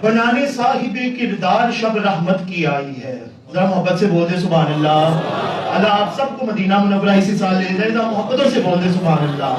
بنانے صاحب کردار شب رحمت کی آئی ہے. ذرا محبت سے بول دے سبحان اللہ. اللہ آپ سب کو مدینہ منورہ اسی سال لے جائے. ذرا محبتوں سے بول دے سبحان اللہ.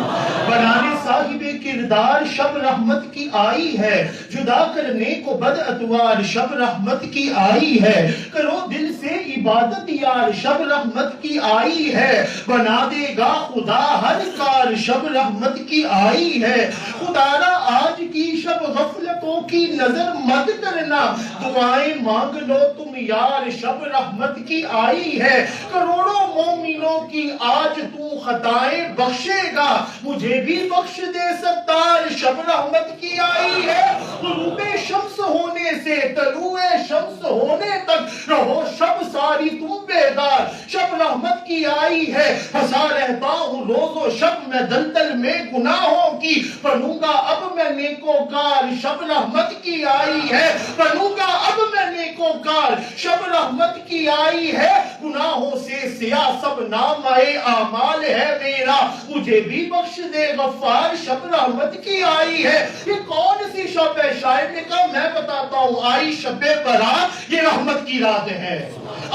بنانے صاحب کردار شب رحمت کی آئی ہے. جدا کرنے کو بد اتوار شب رحمت کی آئی ہے. کرو دل سے عبادت یار شب رحمت کی آئی ہے. بنا دے گا خدا ہر کار شب رحمت کی آئی ہے. خدا را آج کی شب غفلتوں کی نظر مت کرنا. دعائیں مانگ لو تم یار شب رحمت کی آئی ہے. کروڑوں مومنوں کی آج تو خطائیں بخشے گا. مجھے بھی بخش دے ستار شب رحمت کی آئی ہے. غروب شمس ہونے سے طلوع شمس ہونے تک رہو شب ساری تم بیدار شب رحمت کی آئی ہے. ہنسا رہتا ہوں روز و شب میں دلدل میں گناہوں کی. بنوں گا اب میں نیکوکار شب رحمت کی آئی ہے. بنوں گا اب میں نیکوکار شب رحمت کی آئی ہے. گناہوں سے سیاہ سب نامہ اعمال ہے میرا. مجھے بھی بخش دے غفار شب رحمت کی آئی ہے. یہ کون سی شب ہے؟ شاعر نے کہا میں بتاتا ہوں. آئی شب برات یہ رحمت کی رات ہے.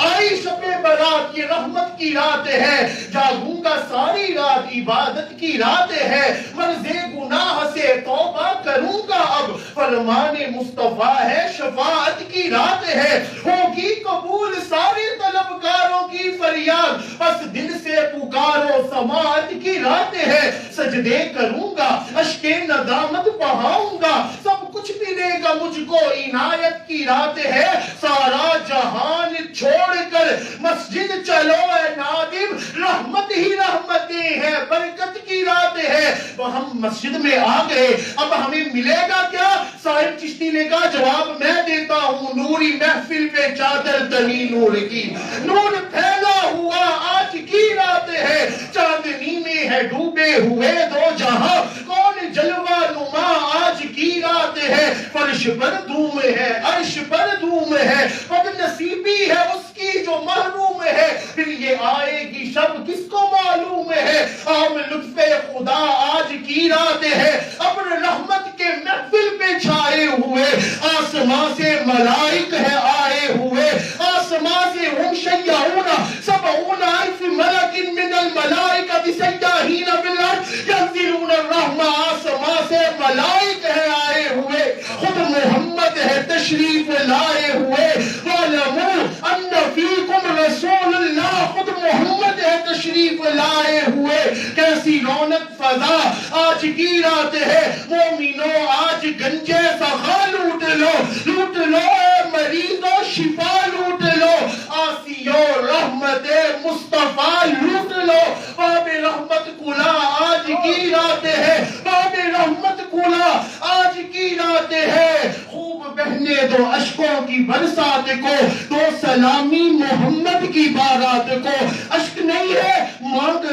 آئی شب برات یہ رحمت کی رات ہے. جاگوں گا ساری رات عبادت کی رات ہے. مرض گناہ سے توبہ کروں گا اب. فرمان مصطفیٰ ہے شفاعت کی رات ہے. ہوگی قبول سارے طلبکاروں کی فریاد. بس دل سے پکارو سماعت کی رات ہے. سجدے کروں گا اشک ندامت بہاؤں گا. سب کچھ ملے گا مجھ کو عنایت کی رات ہے. سارا جہان چھوڑ کر مسجد چلو اے نادم. رحمت ہی رحمتیں ہیں برکت کی رات ہے. ہم مسجد میں آ گئے اب ہمیں ملے گا کیا؟ صاحب چشتی نے کہا جواب میں دیتا ہوں. نوری محفل پہ چادر تنی نور کی. نور پھیلا ہوا آج کی رات ہے. چاندنی میں ہے ڈوبے ہوئے دو جہاں. کون جلوہ نما آج کی رات ہے. فرش پر دھوم ہے عرش پر دھوم ہے. بد نصیبی ہے اس کی جو محروم ہے. پھر یہ آئے گی شب کس کو معلوم ہے. عام لطف خدا آج کی رات ہے. ابر رحمت کے محفل پہ چھائے ہوئے. آسمان سے ملائک ہے آئے ہوئے. آسمان سے ہم شیعون سبعون الف ملک من الملائکۃ سیاحین فی الارض ینزلون الرحمہ. آسمان سے ملائک ہے آئے ہوئے. خود محمد ہے تشریف لائے ہوئے. وَاعْلَمُوا أَنَّ فِيكُمْ رَسُولَ اللَّهِ. خود محمد ہے تشریف لائے ہوئے. کیسی رونق فضا آج کی رات ہے. مومنوں آج گنجے سخا لوٹ لو. لوٹ لو اے مریضوں شفا لوٹ لو. آسیو رحمت مصطفیٰ لوٹ لو. باب رحمت کھلا آج کی رات ہے. باب رحمت کھلا آج کی رات ہے. خوب بہنے دو اشکوں کی برسات کو. دو سلامی محمد کی بارات کو. اشک نہیں ہے مانگ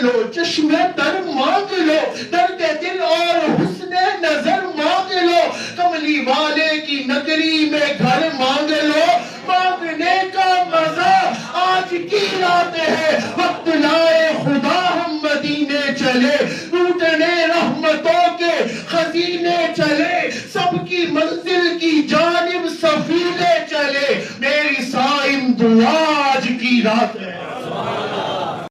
لو چشمے تر مانگ لو.